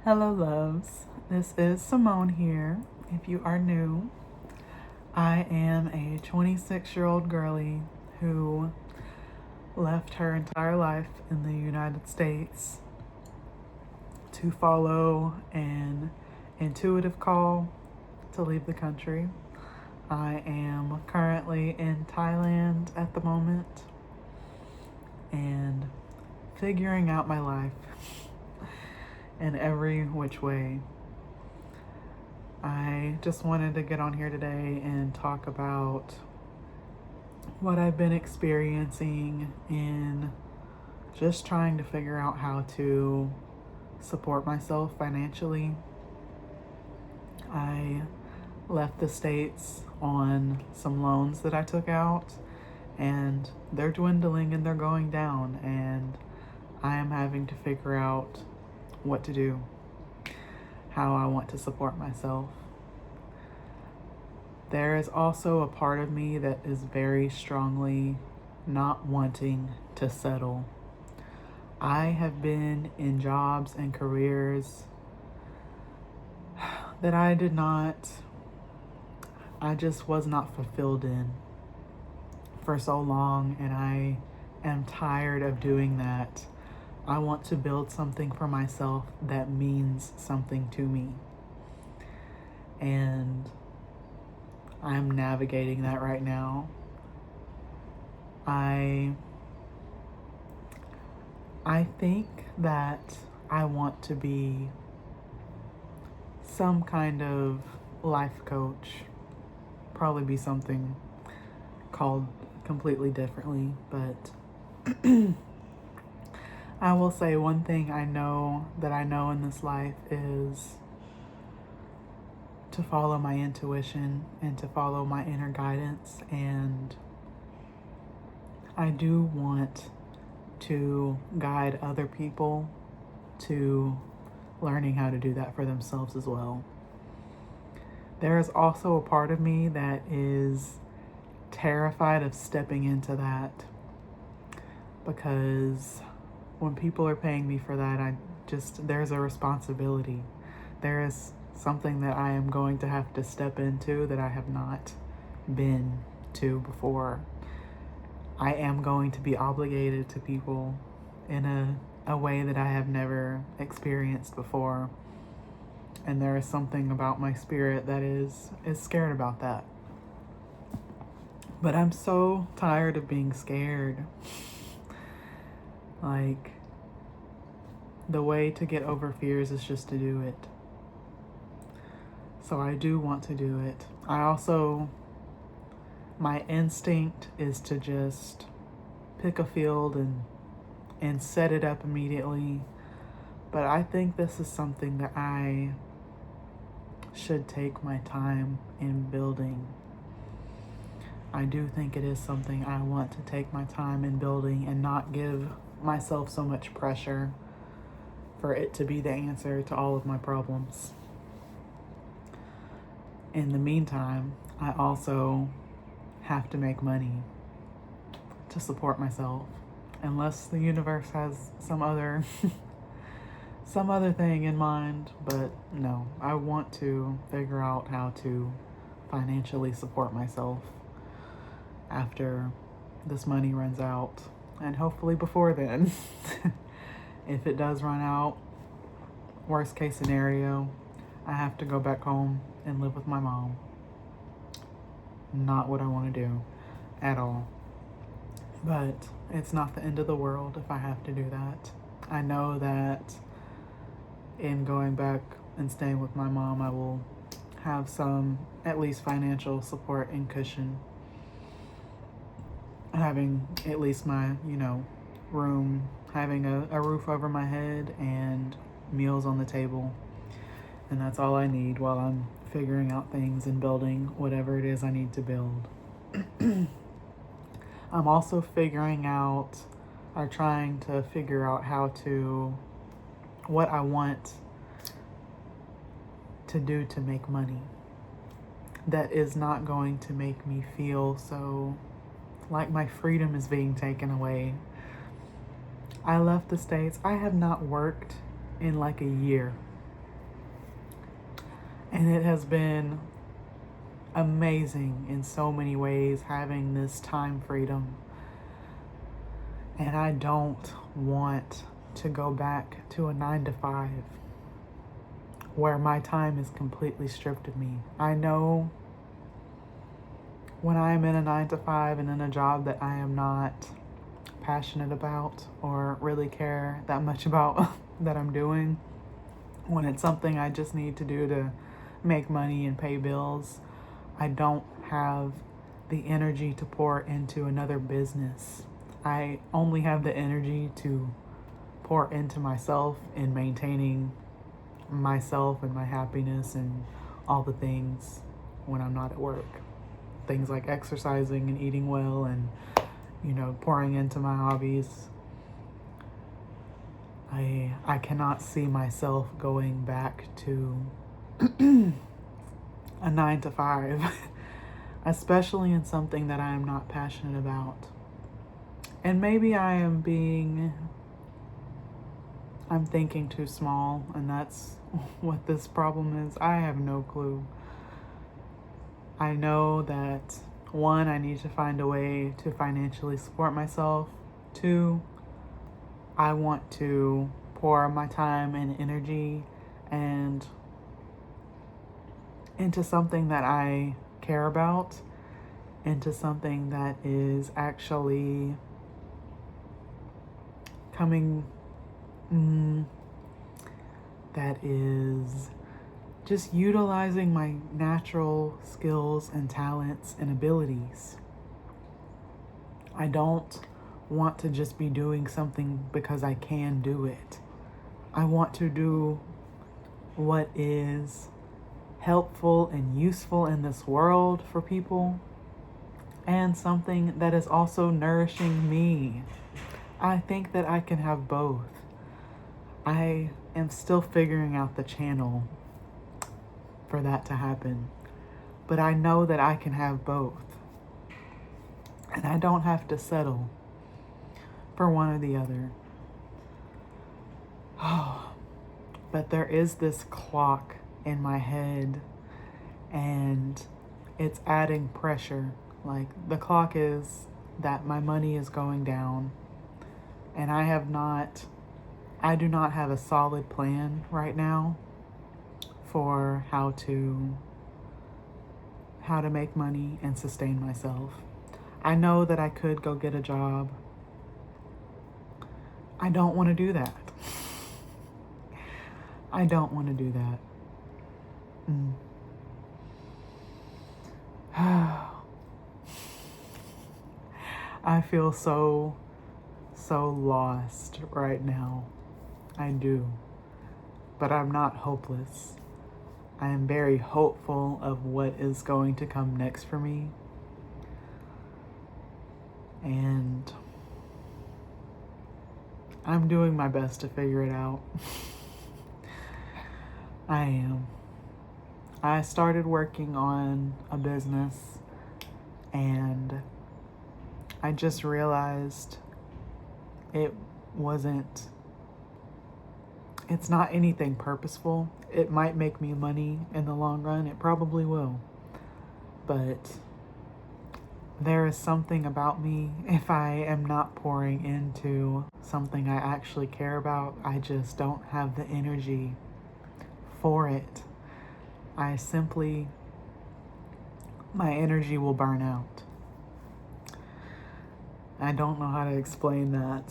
Hello, loves. This is Simone here. If you are new, I am a 26-year-old girly who left her entire life in the United States to follow an intuitive call to leave the country. I am currently in Thailand at the moment and figuring out my life in every which way. I just wanted to get on here today and talk about what I've been experiencing in just trying to figure out how to support myself financially. I left the States on some loans that I took out, and they're dwindling and they're going down, and I am having to figure out what to do, how I want to support myself. There is also a part of me that is very strongly not wanting to settle. I have been in jobs and careers that I just was not fulfilled in for so long, and I am tired of doing that. I want to build something for myself that means something to me. And I'm navigating that right now. I think that I want to be some kind of life coach. Probably be something called completely differently, but I will say one thing I know in this life is to follow my intuition and to follow my inner guidance, and I do want to guide other people to learning how to do that for themselves as well. There is also a part of me that is terrified of stepping into that, because when people are paying me for that, there's a responsibility. There is something that I am going to have to step into that I have not been to before. I am going to be obligated to people in a way that I have never experienced before. And there is something about my spirit that is scared about that. But I'm so tired of being scared. Like, the way to get over fears is just to do it. So I do want to do it. My instinct is to just pick a field and set it up immediately. But I think this is something that I should take my time in building. I do think it is something I want to take my time in building and not give myself so much pressure for it to be the answer to all of my problems. In the meantime, I also have to make money to support myself, unless the universe has some other thing in mind. But no, I want to figure out how to financially support myself after this money runs out, and hopefully before then. If it does run out, worst case scenario, I have to go back home and live with my mom. Not what I want to do at all. But it's not the end of the world if I have to do that. I know that in going back and staying with my mom, I will have some, at least, financial support and cushion. Having at least my, room, having a roof over my head and meals on the table. And that's all I need while I'm figuring out things and building whatever it is I need to build. I'm also trying to figure out what I want to do to make money that is not going to make me feel so like my freedom is being taken away. I left the States. I have not worked in like a year. And it has been amazing in so many ways having this time freedom. And I don't want to go back to a 9 to 5 where my time is completely stripped of me. I know when I am in a 9 to 5 and in a job that I am not passionate about or really care that much about that I'm doing, when it's something I just need to do to make money and pay bills, I don't have the energy to pour into another business. I only have the energy to pour into myself in maintaining myself and my happiness and all the things when I'm not at work. Things like exercising and eating well and, pouring into my hobbies. I cannot see myself going back to a 9 to 5, especially in something that I am not passionate about. And maybe I'm thinking too small, and that's what this problem is. I have no clue. I know that 1, I need to find a way to financially support myself. 2, I want to pour my time and energy and into something that I care about, into something that is actually coming, that is just utilizing my natural skills and talents and abilities. I don't want to just be doing something because I can do it. I want to do what is helpful and useful in this world for people, and something that is also nourishing me. I think that I can have both. I am still figuring out the channel for that to happen, but I know that I can have both. And I don't have to settle for one or the other. Oh, but there is this clock in my head, and it's adding pressure. Like, the clock is that my money is going down, and I do not have a solid plan right now for how to make money and sustain myself. I know that I could go get a job. I don't want to do that. I don't want to do that. I feel so lost right now. I do. But I'm not hopeless. I am very hopeful of what is going to come next for me. And I'm doing my best to figure it out. I am. I started working on a business, and I just realized it's not anything purposeful. It might make me money in the long run. It probably will. But there is something about me, if I am not pouring into something I actually care about, I just don't have the energy for it. My energy will burn out. I don't know how to explain that,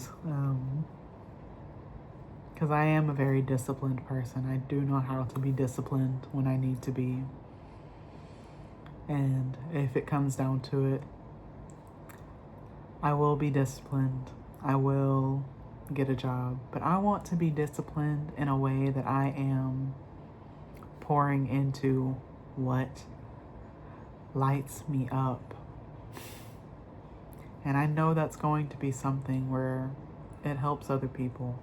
because I am a very disciplined person. I do know how to be disciplined when I need to be. And if it comes down to it, I will be disciplined. I will get a job. But I want to be disciplined in a way that I am pouring into what lights me up. And I know that's going to be something where it helps other people.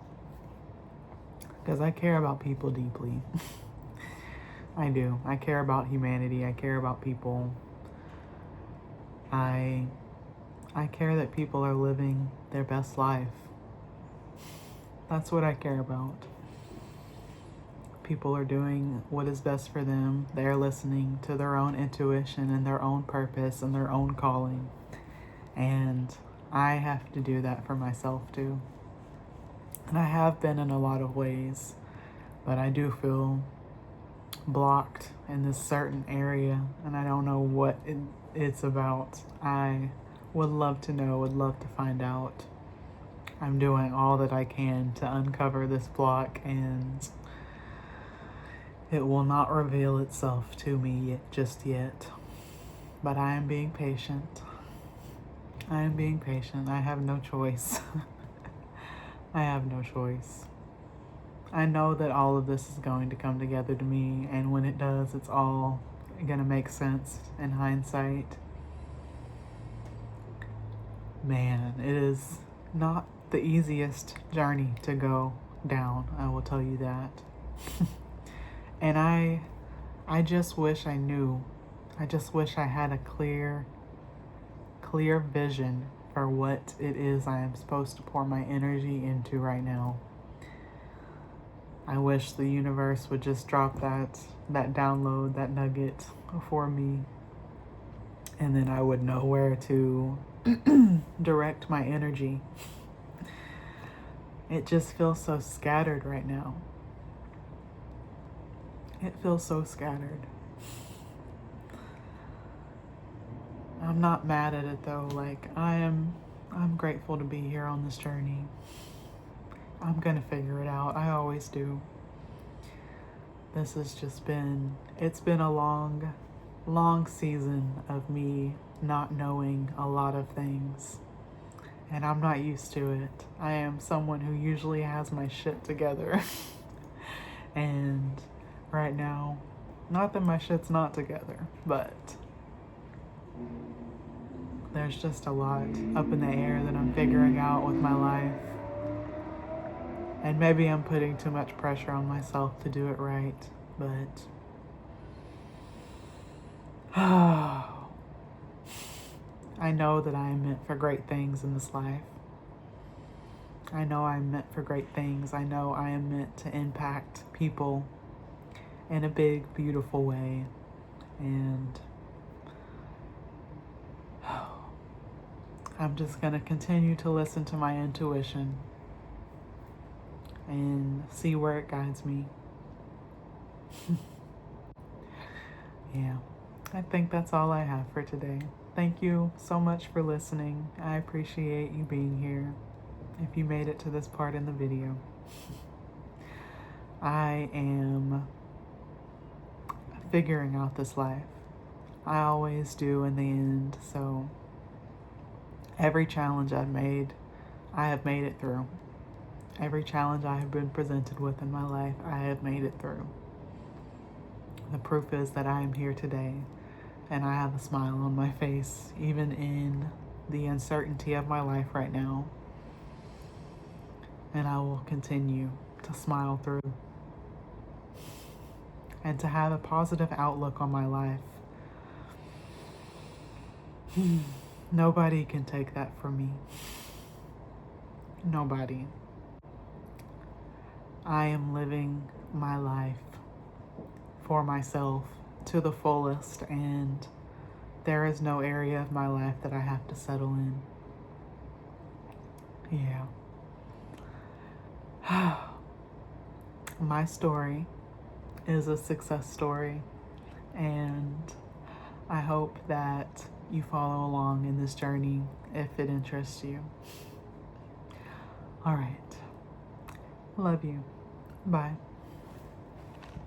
Because I care about people deeply. I do. I care about humanity. I care about people. I care that people are living their best life. That's what I care about. people are doing what is best for them. They're listening to their own intuition and their own purpose and their own calling. And I have to do that for myself too. And I have been in a lot of ways, but I do feel blocked in this certain area, and I don't know what it's about. I would love to know, would love to find out. I'm doing all that I can to uncover this block, and it will not reveal itself to me just yet. But I am being patient. I am being patient. I have no choice. I have no choice. I know that all of this is going to come together to me, and when it does, it's all going to make sense in hindsight. Man, it is not the easiest journey to go down, I will tell you that. And I just wish I knew. I just wish I had a clear vision for what it is I am supposed to pour my energy into right now. I wish the universe would just drop that download, that nugget for me, and then I would know where to direct my energy. It just feels so scattered right now. It feels so scattered. I'm not mad at it though. Like, I'm grateful to be here on this journey. I'm gonna figure it out. I always do. This has just it's been a long season of me not knowing a lot of things. And I'm not used to it. I am someone who usually has my shit together. And right now, not that my shit's not together, but there's just a lot up in the air that I'm figuring out with my life. And maybe I'm putting too much pressure on myself to do it right, but I know that I am meant for great things in this life. I know I'm meant for great things. I know I am meant to impact people in a big, beautiful way. And I'm just going to continue to listen to my intuition and see where it guides me. Yeah, I think that's all I have for today. Thank you so much for listening. I appreciate you being here. If you made it to this part in the video, I am figuring out this life. I always do in the end. So every challenge I've made, I have made it through. Every challenge I have been presented with in my life, I have made it through. The proof is that I am here today, and I have a smile on my face, even in the uncertainty of my life right now. And I will continue to smile through and to have a positive outlook on my life. Nobody can take that from me. Nobody. I am living my life for myself to the fullest, and there is no area of my life that I have to settle in. Yeah. My story is a success story, and I hope that you follow along in this journey if it interests you. All right. Love you. Bye.